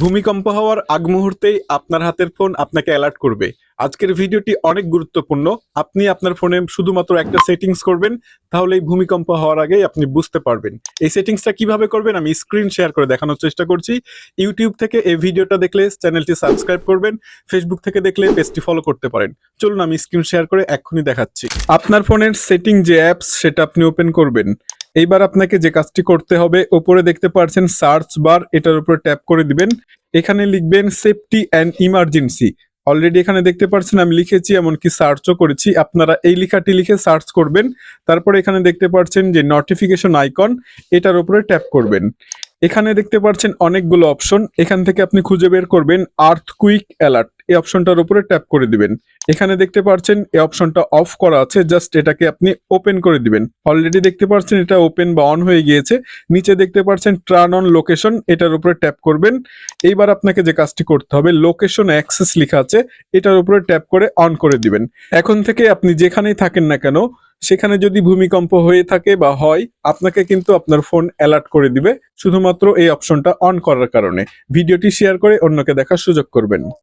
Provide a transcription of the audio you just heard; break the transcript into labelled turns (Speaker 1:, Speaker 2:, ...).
Speaker 1: ভূমিকম্প হওয়ার আগ মুহূর্তেই আপনার হাতের ফোন আপনাকে অ্যালার্ট করবে। আজকের ভিডিওটি অনেক গুরুত্বপূর্ণ। আপনি আপনার ফোনে শুধুমাত্র একটা সেটিংস করবেন, তাহলেই ভূমিকম্প হওয়ার আগেই আপনি বুঝতে পারবেন। এই সেটিংসটা কিভাবে করবেন আমি স্ক্রিন শেয়ার করে দেখানোর চেষ্টা করছি। ইউটিউব থেকে এই ভিডিওটা দেখলে চ্যানেলটি সাবস্ক্রাইব করবেন, ফেসবুক থেকে দেখলে পেজটি ফলো করতে পারেন। চলুন আমি স্ক্রিন শেয়ার করে এক্ষুনি দেখাচ্ছি। আপনার ফোনের সেটিং যে অ্যাপস সেটা আপনি ওপেন করবেন। এইবার আপনাকে যে কাজটি করতে হবে, ওপরে দেখতে পাচ্ছেন সার্চ বার, এটার উপরে ট্যাপ করে দিবেন। এখানে লিখবেন সেফটি অ্যান্ড ইমার্জেন্সি। অলরেডি এখানে দেখতে পাচ্ছেন আমি লিখেছি, এমনকি সার্চও করেছি। আপনারা এই লেখাটি লিখে সার্চ করবেন। তারপরে এখানে দেখতে পাচ্ছেন যে নোটিফিকেশন আইকন, এটার উপরে ট্যাপ করবেন। এখানে দেখতে পাচ্ছেন অনেকগুলো অপশন, এখান থেকে আপনি খুঁজে বের করবেন আর্থকুইক অ্যালার্ট, এই অপশনটার উপরে ট্যাপ করে দিবেন। এখানে দেখতে পাচ্ছেন এই অপশনটা অফ করা আছে, জাস্ট এটাকে আপনি ওপেন করে দিবেন। অলরেডি দেখতে পাচ্ছেন এটা ওপেন বা অন হয়ে গিয়েছে। নিচে দেখতে পাচ্ছেন টার্ন অন লোকেশন, এটার উপরে ট্যাপ করবেন। এইবার আপনাকে যে কাজটি করতে হবে, লোকেশন অ্যাক্সেস লেখা আছে, এটার উপরে ট্যাপ করে অন করে দিবেন। এখন থেকে আপনি যেখানেই থাকেন না কেন, সেখানে যদি ভূমিকম্প হয়ে থাকে বা হয়, আপনাকে কিন্তু আপনার ফোন অ্যালার্ট করে দিবে, শুধুমাত্র এই অপশনটা অন করার কারণে। ভিডিওটি শেয়ার করে অন্যকে দেখার সুযোগ করবেন।